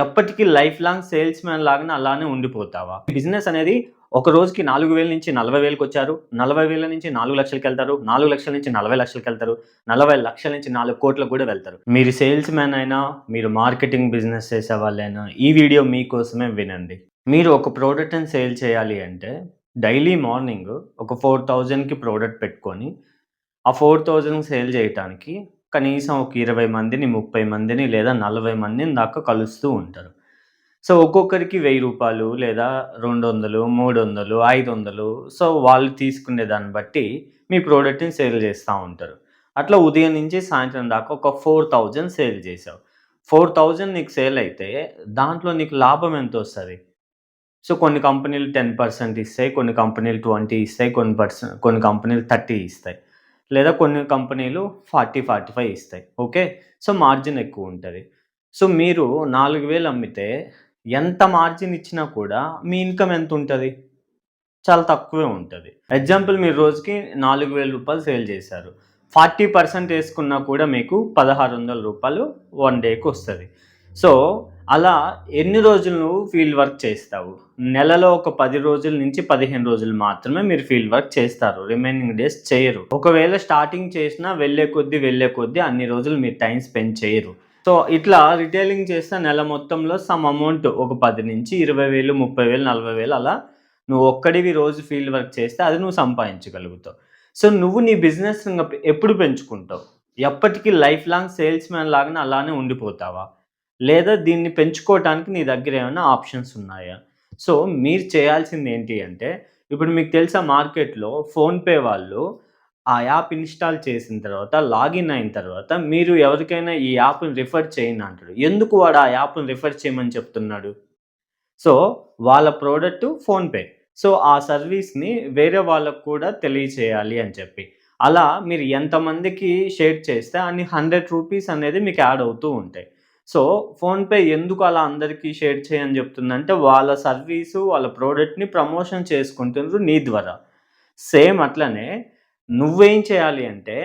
ఎప్పటికీ life long sales man లాగానే అలానే ఉండిపోతావా? బిజినెస్ అనేది ఒక రోజుకి 40,000 నుంచి 40,000కొచ్చారు. 40,000 నుంచి 4,00,000కెళ్తారు. 4,00,000 నుంచి 40,00,000కెళ్తారు. 40,00,000 నుంచి 4,00,00,000 కూడా వెళ్తారు. మీరు సేల్స్ మ్యాన్ అయినా, మీరు మార్కెటింగ్ బిజినెస్ చేసేవాళ్ళైనా ఈ వీడియో మీకోసమే వినండి. మీరు ఒక ప్రొడక్ట్‌ని సేల్ చేయాలి అంటే డైలీ మార్నింగ్ ఒక 4,000కి ప్రొడక్ట్ పెట్టుకొని, ఆ 4,000 సేల్ చేయటానికి కనీసం ఒక 20 మందిని, 30 మందిని లేదా 40 మందిని దాకా కలుస్తూ ఉంటారు. సో, ఒక్కొక్కరికి రూ. 1000 లేదా 200, 300, 500 సో, వాళ్ళు తీసుకునే దాన్ని బట్టి మీ ప్రొడక్ట్‌ని సేల్ చేస్తా ఉంటారు. అట్లా ఉదయం నుంచి సాయంత్రం దాకా ఒక 4,000 సేల్ చేసావు. 4,000 నీకు సేల్ అయితే దాంట్లో నీకు లాభం ఎంతొస్తది? సో, కొన్ని కంపెనీలు 10% ఇస్తాయి. కొన్ని కంపెనీలు 20 ఇస్తాయి. కొన్ని కంపెనీలు 30 ఇస్తాయి. లేదా కొన్ని కంపెనీలు 40, 45 ఇస్తాయి. ఓకే. సో, మార్జిన్ ఎక్కువుంటది. సో, మీరు 4,000 అమ్మితే ఎంత మార్జిన్ ఇచ్చినా కూడా మీ ఇన్‌కమ్ ఎంతుంటది? చాలా తక్కువే ఉంటది. ఎగ్జాంపుల్ మీరు రోజుకి రూ. 4,000 సేల్ చేశారు. 40% ఏసుకున్నా కూడా మీకు రూ. 1,600 వన్ డేకొస్తది. సో, అలా ఎన్ని రోజులు నువ్వు ఫీల్డ్ వర్క్ చేస్తావు? నెలలో ఒక 10 రోజుల నుంచి 15 రోజులు మాత్రమే మీరు ఫీల్డ్ వర్క్ చేస్తారు. రిమైనింగ్ డేస్ చేయరు. ఒకవేళ స్టార్టింగ్ చేసినా వెళ్ళే కొద్దీ అన్ని రోజులు మీరు టైమ్ స్పెండ్ చేయరు. సో, ఇట్లా రిటైలింగ్ చేస్తే నెల మొత్తంలో సమ్ అమౌంట్ ఒక 10,000-20,000, 30,000, 40,000 అలా నువ్వు ఒక్కడివి రోజు ఫీల్డ్ వర్క్ చేస్తే అది నువ్వు సంపాదించగలుగుతావు. సో, నువ్వు నీ బిజినెస్ ఎప్పుడు పెంచుకుంటావు? ఎప్పటికీ లైఫ్ లాంగ్ సేల్స్ మ్యాన్ లాగానే అలానే ఉండిపోతావా? లేదా దీన్ని పెంచుకోవటానికి నీ దగ్గర ఏమైనా ఆప్షన్స్ ఉన్నాయా? సో, మీరు చేయాల్సిందేంటి అంటే, ఇప్పుడు మీకు తెలుసా మార్కెట్‌లో ఫోన్‌పే వాళ్ళు ఆ యాప్ ఇన్‌స్టాల్ చేసిన తర్వాత, లాగిన్ అయిన తర్వాత మీరు ఎవరికైనా ఈ యాప్‌ని రిఫర్ చేయండి అంటాడు. ఎందుకు వాడు ఆ యాప్‌ని రిఫర్ చేయమని చెప్తున్నాడు? సో, వాళ్ళ ప్రొడక్టు ఫోన్‌పే. సో, ఆ సర్వీస్‌ని వేరే వాళ్ళకి కూడా తెలియచేయాలి అని చెప్పి. అలా మీరు ఎంతమందికి షేర్ చేస్తే అన్ని రూ. 100 అనేది మీకు యాడ్ అవుతూ ఉంటాయి. సో, ఫోన్‌పే ఎందుకు అలా అందరికీ షేర్ చేయని చెప్తుందంటే, వాళ్ళ సర్వీసు, వాళ్ళ ప్రొడక్ట్‌ని ప్రమోషన్ చేసుకుంటుర్రు నీ ద్వారా. సేమ్ అట్లనే నువ్వేం చేయాలి అంటే,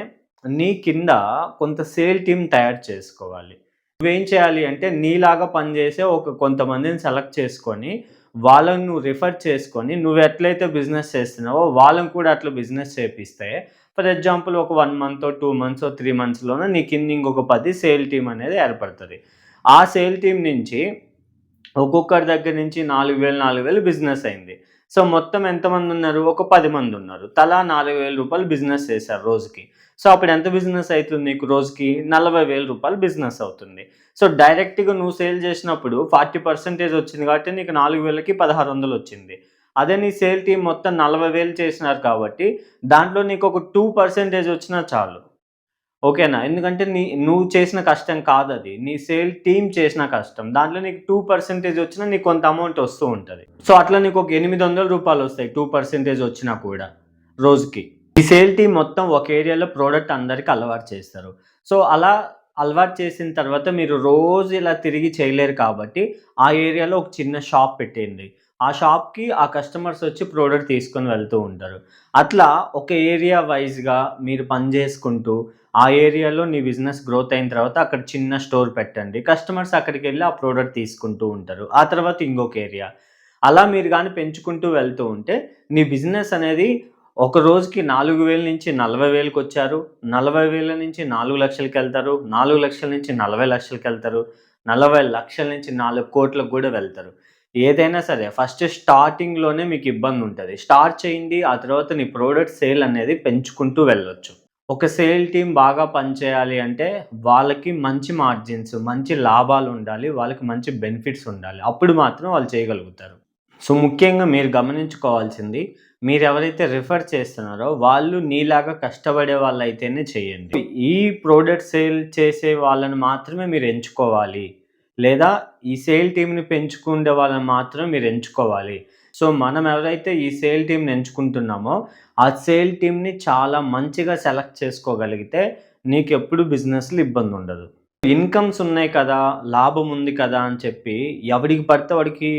నీ కింద కొంత సేల్ టీమ్ తయారు చేసుకోవాలి. నువ్వేం చేయాలి అంటే నీలాగా పనిచేసే కొంతమందిని సెలెక్ట్ చేసుకొని, వాళ్ళని నువ్వు రిఫర్ చేసుకొని, నువ్వెట్లయితే బిజినెస్ చేస్తున్నావో వాళ్ళని కూడా అట్లా బిజినెస్ చేపిస్తే, ఫర్ ఎగ్జాంపుల్ ఒక 1 మంతో, 2 మంత్సో, 3 మంత్స్‌లోనో నీ కింద ఇంకొక 10 సేల్ టీమ్ అనేది ఏర్పడతది. ఆ సేల్ టీమ్ నుంచి ఒక్కొక్కరి దగ్గర నుంచి 4,000, 4,000 బిజినెస్ అయింది. సో, మొత్తం ఎంతమందున్నారు? ఒక 10 మందున్నారు. తలా రూ. 4,000 బిజినెస్ చేశారు రోజుకి. సో, అప్పుడు ఎంత బిజినెస్ అయితుంది నీకు రోజుకి? రూ. 40,000 బిజినెస్ అవుతుంది. సో, డైరెక్ట్‌గా నువ్వు సేల్ చేసినప్పుడు 40% వచ్చింది కాబట్టి నీకు 4,000కి 1,600 వచ్చింది. అదే నీ సేల్ టీమ్ మొత్తం 40,000 చేసినారు కాబట్టి దాంట్లో నీకొక 2% వచ్చినా చాలు. ఓకేనా? ఎందుకంటే నువ్వు చేసిన కష్టం కాదది. నీ సేల్ టీమ్ చేసిన కష్టం. దాంట్లో నీకు 2% వచ్చినా నీకు కొంత అమౌంట్ వస్తూ ఉంటది. సో, అట్లా నీకొక రూ. 800 వస్తాయి 2% వచ్చినా కూడా రోజుకి. ఈ సేల్ టీమ్ మొత్తం ఒక ఏరియాలో ప్రొడక్ట్ అందరికి అలవాటు చేస్తారు. సో, అలా అలవాటు చేసిన తర్వాత మీరు రోజు ఇలా తిరిగి చేయలేరు కాబట్టి, ఆ ఏరియాలో ఒక చిన్న షాప్ పెట్టేయండి. ఆ షాప్‌కి ఆ కస్టమర్స్ వచ్చి ప్రొడక్ట్ తీసుకొని వెళ్తూ ఉంటారు. అట్లా ఒక ఏరియా వైస్‌గా మీరు పని చేసుకుంటూ ఆ ఏరియాలో నీ బిజినెస్ గ్రోత్ అయిన తర్వాత అక్కడ చిన్న స్టోర్ పెట్టండి. కస్టమర్స్ అక్కడికెళ్ళి ఆ ప్రొడక్ట్ తీసుకుంటూ ఉంటారు. ఆ తర్వాత ఇంకొక ఏరియా. అలా మీరు గాని పెంచుకుంటూ వెళ్తూ ఉంటే నీ బిజినెస్ అనేది ఒక రోజుకి 4,000 నుంచి 40,000కొచ్చారు. 40,000 నుంచి 4,00,000కెళ్తారు. 4,00,000 నుంచి 40,00,000కెళ్తారు. 40,00,000 నుంచి 4,00,00,000కి గూడా వెళ్తారు. ఏదైనా సరే ఫస్ట్ స్టార్టింగ్‌లోనే మీకు ఇబ్బందుంటది. స్టార్ట్ చేయండి. ఆ తర్వాత నీ ప్రొడక్ట్ సేల్ అనేది పెంచుకుంటూ వెళ్ళొచ్చు. ఒక సేల్ టీమ్ బాగా పనిచేయాలి అంటే, వాళ్ళకి మంచి మార్జిన్స్, మంచి లాభాలుండాలి. వాళ్ళకి మంచి బెనిఫిట్స్ ఉండాలి. అప్పుడు మాత్రం వాళ్ళు చేయగలుగుతారు. సో, ముఖ్యంగా మీరు గమనించుకోవాల్సింది, మీరెవరైతే రిఫర్ చేస్తున్నారో, వాళ్ళు నీలాగా కష్టపడే వాళ్ళైతేనే చేయండి. ఈ ప్రొడక్ట్ సేల్ చేసే వాళ్ళని మాత్రమే మీరు ఎంచుకోవాలి. లేదా ఈ సేల్ టీమ్‌ని పెంచుకుండే వాళ్ళని మాత్రమే మీరు ఎంచుకోవాలి. సో, మనం ఎవరైతే ఈ సేల్ టీమ్‌ని ఎంచుకుంటున్నామో, ఆ సేల్ టీమ్‌ని చాలా మంచిగా సెలెక్ట్ చేసుకోగలిగితే, నీకెప్పుడు బిజినెస్‌లో ఇబ్బందుండదు. ఇన్‌కమ్స్ ఉన్నాయి కదా! లాభం ఉంది కదా! అని చెప్పి ఎవడికి పడితే వాడికి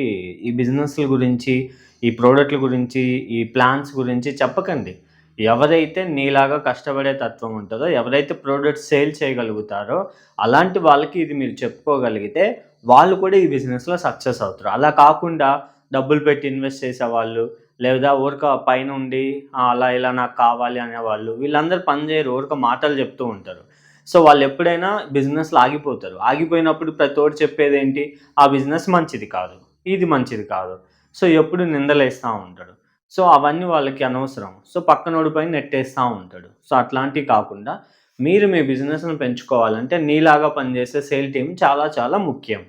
ఈ బిజినెస్‌ల గురించి, ఈ ప్రొడక్ట్‌ల గురించి, ఈ ప్లాన్స్ గురించి చెప్పకండి. ఎవరైతే నీలాగా కష్టపడే తత్వం ఉంటదో, ఎవరైతే ప్రొడక్ట్స్ సేల్ చేయగలుగుతారో, అలాంటి వాళ్ళకి ఇది మీరు చెప్పుకోగలిగితే, వాళ్ళు కూడా ఈ బిజినెస్‌లో సక్సెస్ అవుతారు. అలా కాకుండా డబ్బులు పెట్టి ఇన్వెస్ట్ చేసేవాళ్ళు, లేదా ఊరక పైనుండి అలా ఇలా నాకు కావాలి అనేవాళ్ళు, వీళ్ళందరూ పని చేయరు. ఊరక మాటలు చెప్తూ ఉంటారు. సో, వాళ్ళెప్పుడైనా బిజినెస్‌లో ఆగిపోతారు. ఆగిపోయినప్పుడు ప్రతోడు చెప్పేదేంటి? ఆ బిజినెస్ మంచిది కాదు. ఇది మంచిది కాదు. సో, ఎప్పుడు నిందలేస్తా ఉంటాడు. సో, అవన్నీ వాళ్ళకి అనవసరం. సో, పక్కనోడి పైన నెట్టేస్తా ఉంటాడు. సో, అట్లాంటివి కాకుండా మీరు మీ బిజినెస్‌ని పెంచుకోవాలంటే నీలాగా పనిచేసే సేల్ టీమ్ చాలా చాలా ముఖ్యం.